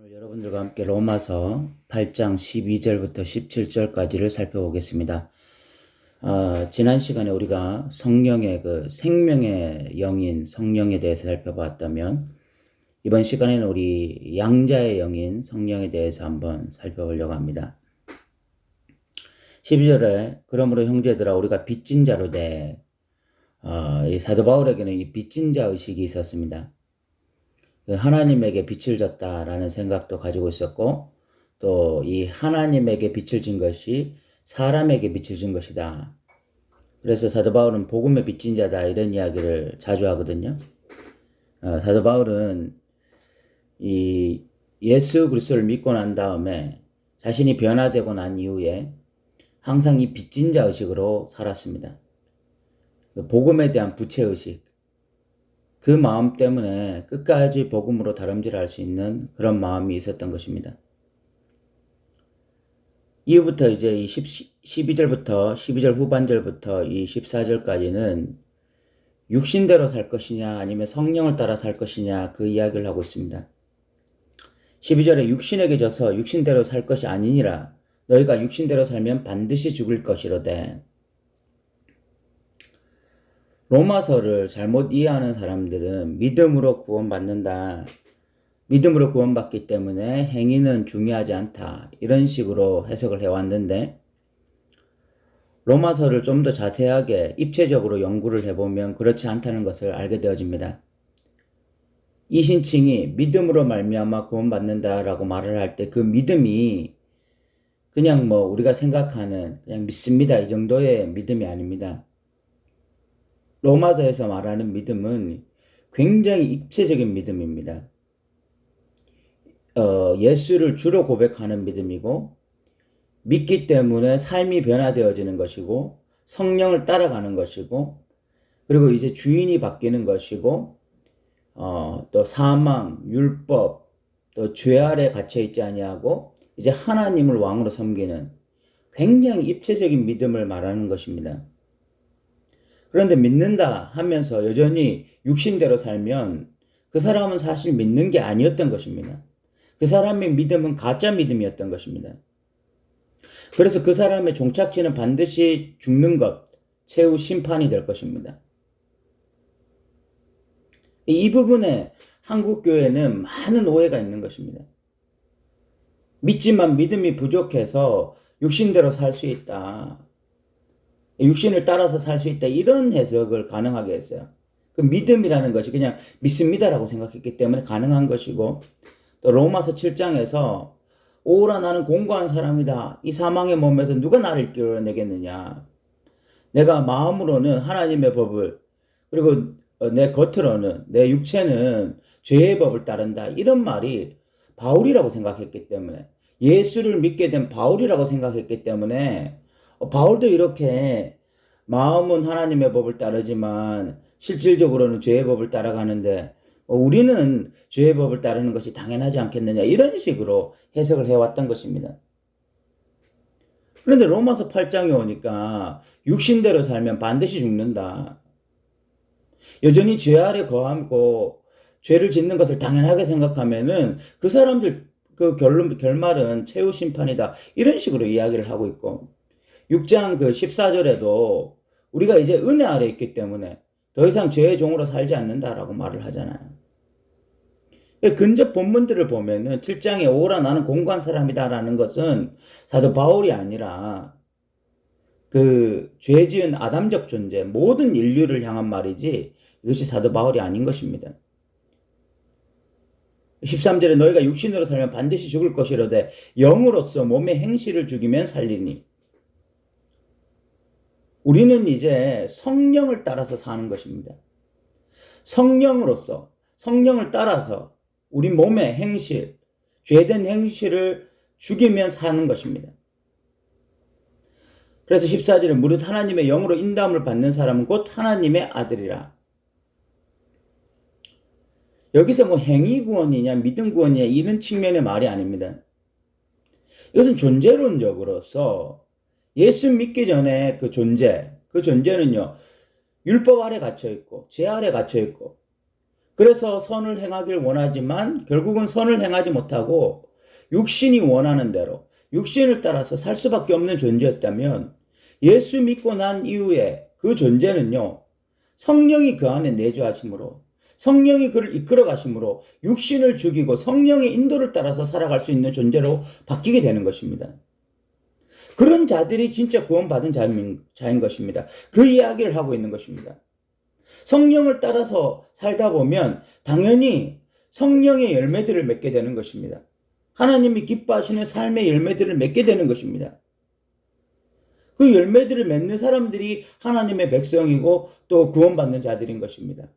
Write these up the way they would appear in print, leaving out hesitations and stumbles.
오늘 여러분들과 함께 로마서 8장 12절부터 17절까지를 살펴보겠습니다. 지난 시간에 우리가 성령의 생명의 영인 성령에 대해서 살펴봤다면 이번 시간에는 우리 양자의 영인 성령에 대해서 한번 살펴보려고 합니다. 12절에 그러므로 형제들아 우리가 빚진 자로 이 사도 바울에게는 이 빚진 자 의식이 있었습니다. 하나님에게 빚을 졌다라는 생각도 가지고 있었고 또 이 하나님에게 빚을 진 것이 사람에게 빚을 진 것이다. 그래서 사도 바울은 복음의 빚진 자다 이런 이야기를 자주 하거든요. 사도 바울은 이 예수 그리스도를 믿고 난 다음에 자신이 변화되고 난 이후에 항상 이 빚진 자 의식으로 살았습니다. 복음에 대한 부채의식, 그 마음 때문에 끝까지 복음으로 다름질할 수 있는 그런 마음이 있었던 것입니다. 이후부터 이제 이 12절 후반절부터 이 14절까지는 육신대로 살 것이냐 아니면 성령을 따라 살 것이냐 그 이야기를 하고 있습니다. 12절에 육신에게 져서 육신대로 살 것이 아니니라 너희가 육신대로 살면 반드시 죽을 것이로되. 로마서를 잘못 이해하는 사람들은 믿음으로 구원받는다. 믿음으로 구원받기 때문에 행위는 중요하지 않다. 이런 식으로 해석을 해왔는데 로마서를 좀 더 자세하게 입체적으로 연구를 해보면 그렇지 않다는 것을 알게 되어집니다. 이 신칭이 믿음으로 말미암아 구원받는다라고 말을 할 때 그 믿음이 그냥 우리가 생각하는 그냥 믿습니다 이 정도의 믿음이 아닙니다. 로마서에서 말하는 믿음은 굉장히 입체적인 믿음입니다. 예수를 주로 고백하는 믿음이고 믿기 때문에 삶이 변화되어지는 것이고 성령을 따라가는 것이고 그리고 이제 주인이 바뀌는 것이고 또 사망, 율법, 또 죄 아래 갇혀 있지 아니하고 이제 하나님을 왕으로 섬기는 굉장히 입체적인 믿음을 말하는 것입니다. 그런데 믿는다 하면서 여전히 육신대로 살면 그 사람은 사실 믿는 게 아니었던 것입니다. 그 사람의 믿음은 가짜 믿음이었던 것입니다. 그래서 그 사람의 종착지는 반드시 죽는 것, 최후 심판이 될 것입니다. 이 부분에 한국교회는 많은 오해가 있는 것입니다. 믿지만 믿음이 부족해서 육신대로 살 수 있다. 육신을 따라서 살 수 있다. 이런 해석을 가능하게 했어요. 그 믿음이라는 것이 그냥 믿습니다라고 생각했기 때문에 가능한 것이고 또 로마서 7장에서 오라 나는 공고한 사람이다. 이 사망의 몸에서 누가 나를 끌어내겠느냐. 내가 마음으로는 하나님의 법을 그리고 내 겉으로는 내 육체는 죄의 법을 따른다. 이런 말이 바울이라고 생각했기 때문에 예수를 믿게 된 바울이라고 생각했기 때문에 바울도 이렇게 마음은 하나님의 법을 따르지만 실질적으로는 죄의 법을 따라가는데 우리는 죄의 법을 따르는 것이 당연하지 않겠느냐 이런 식으로 해석을 해왔던 것입니다. 그런데 로마서 8장에 오니까 육신대로 살면 반드시 죽는다. 여전히 죄 아래 거하고 죄를 짓는 것을 당연하게 생각하면은 그 사람들 그 결말은 최후 심판이다. 이런 식으로 이야기를 하고 있고 6장 14절에도 우리가 이제 은혜 아래 있기 때문에 더 이상 죄의 종으로 살지 않는다라고 말을 하잖아요. 근접 본문들을 보면은 7장에 오라 나는 공고한 사람이다라는 것은 사도 바울이 아니라 그 죄 지은 아담적 존재 모든 인류를 향한 말이지 이것이 사도 바울이 아닌 것입니다. 13절에 너희가 육신으로 살면 반드시 죽을 것이로되 영으로서 몸의 행실을 죽이면 살리니. 우리는 이제 성령을 따라서 사는 것입니다. 성령으로서 성령을 따라서 우리 몸의 행실, 죄된 행실을 죽이면 사는 것입니다. 그래서 14절에 무릇 하나님의 영으로 인도함을 받는 사람은 곧 하나님의 아들이라. 여기서 행위 구원이냐 믿음 구원이냐 이런 측면의 말이 아닙니다. 이것은 존재론적으로서 예수 믿기 전에 그 존재는요 율법 아래 갇혀있고 죄 아래 갇혀있고 그래서 선을 행하길 원하지만 결국은 선을 행하지 못하고 육신이 원하는 대로 육신을 따라서 살 수밖에 없는 존재였다면 예수 믿고 난 이후에 그 존재는요, 성령이 그 안에 내주하심으로 성령이 그를 이끌어 가심으로 육신을 죽이고 성령의 인도를 따라서 살아갈 수 있는 존재로 바뀌게 되는 것입니다. 그런 자들이 진짜 구원받은 자인 것입니다. 그 이야기를 하고 있는 것입니다. 성령을 따라서 살다 보면 당연히 성령의 열매들을 맺게 되는 것입니다. 하나님이 기뻐하시는 삶의 열매들을 맺게 되는 것입니다. 그 열매들을 맺는 사람들이 하나님의 백성이고 또 구원받는 자들인 것입니다.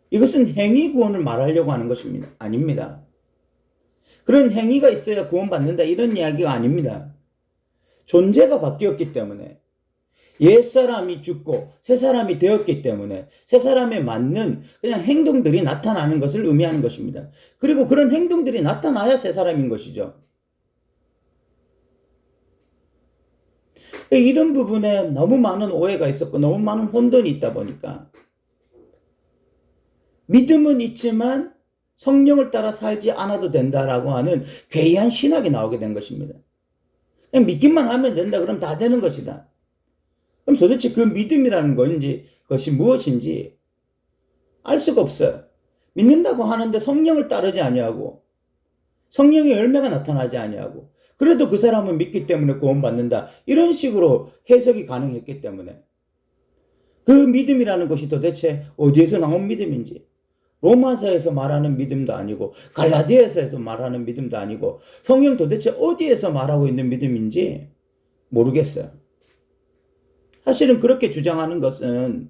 이것은 행위 구원을 말하려고 하는 것입니다. 아닙니다. 그런 행위가 있어야 구원받는다 이런 이야기가 아닙니다. 존재가 바뀌었기 때문에 옛사람이 죽고 새사람이 되었기 때문에 새사람에 맞는 그냥 행동들이 나타나는 것을 의미하는 것입니다. 그리고 그런 행동들이 나타나야 새사람인 것이죠. 이런 부분에 너무 많은 오해가 있었고 너무 많은 혼돈이 있다 보니까 믿음은 있지만 성령을 따라 살지 않아도 된다라고 하는 괴이한 신학이 나오게 된 것입니다. 그냥 믿기만 하면 된다. 그럼 다 되는 것이다. 그럼 도대체 그 믿음이라는 것이 무엇인지 알 수가 없어요. 믿는다고 하는데 성령을 따르지 아니하고 성령의 열매가 나타나지 아니하고 그래도 그 사람은 믿기 때문에 구원받는다. 이런 식으로 해석이 가능했기 때문에 그 믿음이라는 것이 도대체 어디에서 나온 믿음인지 로마서에서 말하는 믿음도 아니고 갈라디아서에서 말하는 믿음도 아니고 성경 도대체 어디에서 말하고 있는 믿음인지 모르겠어요. 사실은 그렇게 주장하는 것은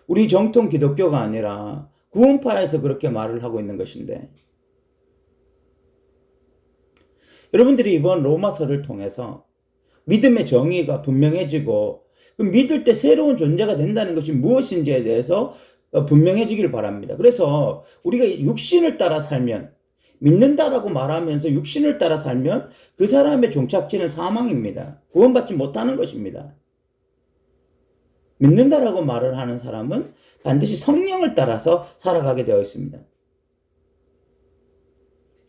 우리 정통 기독교가 아니라 구원파에서 그렇게 말을 하고 있는 것인데 여러분들이 이번 로마서를 통해서 믿음의 정의가 분명해지고 그 믿을 때 새로운 존재가 된다는 것이 무엇인지에 대해서 분명해지길 바랍니다. 그래서 우리가 육신을 따라 살면 믿는다라고 말하면서 육신을 따라 살면 그 사람의 종착지는 사망입니다. 구원받지 못하는 것입니다. 믿는다라고 말을 하는 사람은 반드시 성령을 따라서 살아가게 되어 있습니다.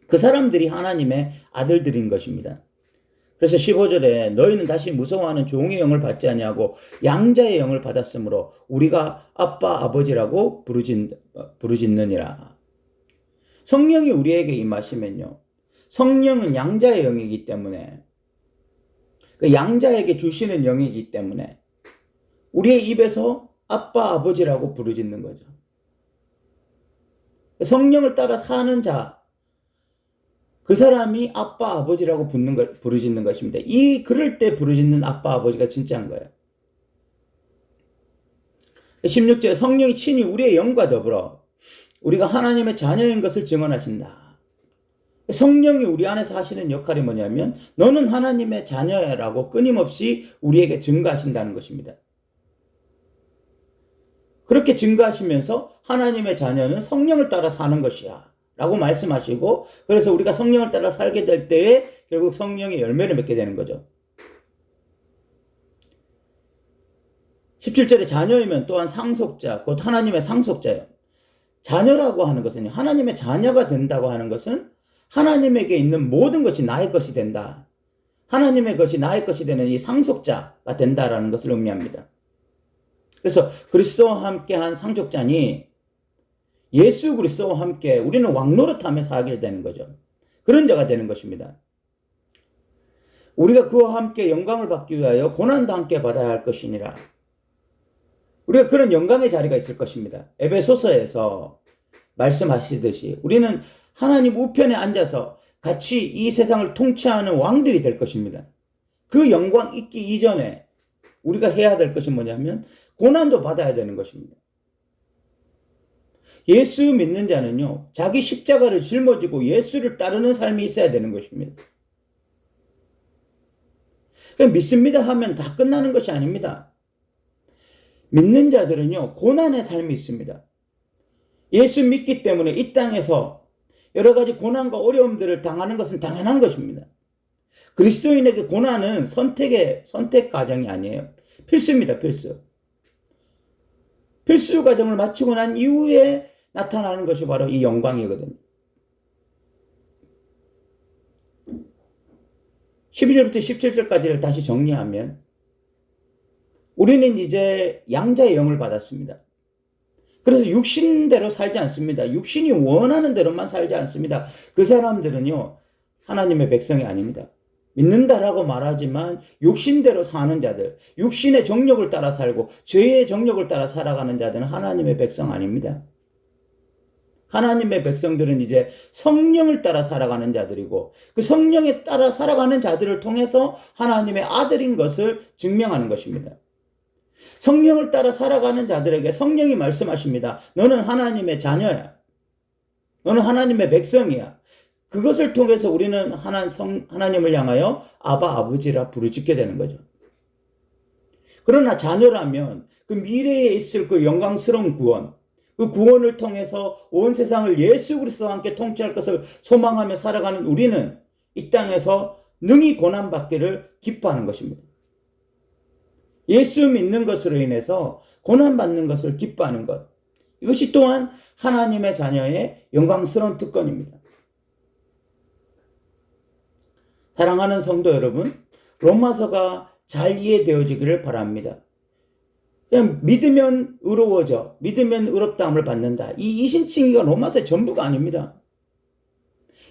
그 사람들이 하나님의 아들들인 것입니다. 그래서 15절에 너희는 다시 무서워하는 종의 영을 받지 아니하고 양자의 영을 받았으므로 우리가 아빠 아버지라고 부르짖느니라. 성령이 우리에게 임하시면요, 성령은 양자의 영이기 때문에 그 양자에게 주시는 영이기 때문에 우리의 입에서 아빠 아버지라고 부르짖는 거죠. 성령을 따라 사는 자, 그 사람이 아빠 아버지라고 부르짖는 것입니다. 그럴 때 부르짖는 아빠 아버지가 진짜인 거예요. 16절에 성령이 친히 우리의 영과 더불어 우리가 하나님의 자녀인 것을 증언하신다. 성령이 우리 안에서 하시는 역할이 뭐냐면 너는 하나님의 자녀야라고 끊임없이 우리에게 증거하신다는 것입니다. 그렇게 증거하시면서 하나님의 자녀는 성령을 따라 사는 것이야 라고 말씀하시고, 그래서 우리가 성령을 따라 살게 될 때에 결국 성령의 열매를 맺게 되는 거죠. 17절에 자녀이면 또한 상속자, 곧 하나님의 상속자예요. 자녀라고 하는 것은, 하나님의 자녀가 된다고 하는 것은 하나님에게 있는 모든 것이 나의 것이 된다. 하나님의 것이 나의 것이 되는 이 상속자가 된다라는 것을 의미합니다. 그래서 그리스도와 함께한 상속자니 예수 그리스도와 함께 우리는 왕노릇하며 살게 되는 거죠. 그런 자가 되는 것입니다. 우리가 그와 함께 영광을 받기 위하여 고난도 함께 받아야 할 것이니라. 우리가 그런 영광의 자리가 있을 것입니다. 에베소서에서 말씀하시듯이 우리는 하나님 우편에 앉아서 같이 이 세상을 통치하는 왕들이 될 것입니다. 그 영광 있기 이전에 우리가 해야 될 것이 뭐냐면 고난도 받아야 되는 것입니다. 예수 믿는 자는요, 자기 십자가를 짊어지고 예수를 따르는 삶이 있어야 되는 것입니다. 믿습니다 하면 다 끝나는 것이 아닙니다. 믿는 자들은요, 고난의 삶이 있습니다. 예수 믿기 때문에 이 땅에서 여러 가지 고난과 어려움들을 당하는 것은 당연한 것입니다. 그리스도인에게 고난은 선택 과정이 아니에요. 필수입니다, 필수. 필수 과정을 마치고 난 이후에 나타나는 것이 바로 이 영광이거든요. 12절부터 17절까지를 다시 정리하면 우리는 이제 양자의 영을 받았습니다. 그래서 육신대로 살지 않습니다. 육신이 원하는 대로만 살지 않습니다. 그 사람들은요, 하나님의 백성이 아닙니다. 믿는다라고 말하지만 육신대로 사는 자들, 육신의 정욕을 따라 살고 죄의 정욕을 따라 살아가는 자들은 하나님의 백성 아닙니다. 하나님의 백성들은 이제 성령을 따라 살아가는 자들이고 그 성령에 따라 살아가는 자들을 통해서 하나님의 아들인 것을 증명하는 것입니다. 성령을 따라 살아가는 자들에게 성령이 말씀하십니다. 너는 하나님의 자녀야. 너는 하나님의 백성이야. 그것을 통해서 우리는 하나님을 향하여 아바 아버지라 부르짖게 되는 거죠. 그러나 자녀라면 그 미래에 있을 그 영광스러운 구원, 그 구원을 통해서 온 세상을 예수 그리스도와 함께 통치할 것을 소망하며 살아가는 우리는 이 땅에서 능히 고난받기를 기뻐하는 것입니다. 예수 믿는 것으로 인해서 고난받는 것을 기뻐하는 것, 이것이 또한 하나님의 자녀의 영광스러운 특권입니다. 사랑하는 성도 여러분, 로마서가 잘 이해되어지기를 바랍니다. 그냥 믿으면 의로워져, 믿으면 의롭다함을 받는다. 이 이신칭의가 로마서의 전부가 아닙니다.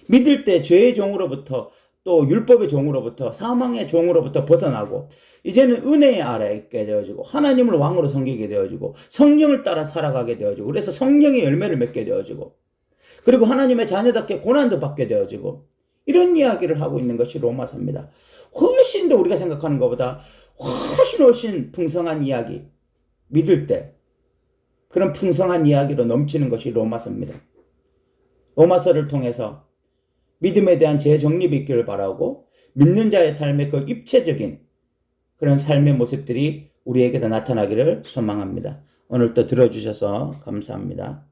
믿을 때 죄의 종으로부터 또 율법의 종으로부터 사망의 종으로부터 벗어나고 이제는 은혜의 아래에 있게 되어지고 하나님을 왕으로 섬기게 되어지고 성령을 따라 살아가게 되어지고 그래서 성령의 열매를 맺게 되어지고 그리고 하나님의 자녀답게 고난도 받게 되어지고 이런 이야기를 하고 있는 것이 로마서입니다. 훨씬 더 우리가 생각하는 것보다 훨씬 풍성한 이야기, 믿을 때 그런 풍성한 이야기로 넘치는 것이 로마서입니다. 로마서를 통해서 믿음에 대한 재정립이 있기를 바라고 믿는 자의 삶의 그 입체적인 그런 삶의 모습들이 우리에게도 나타나기를 소망합니다. 오늘 또 들어주셔서 감사합니다.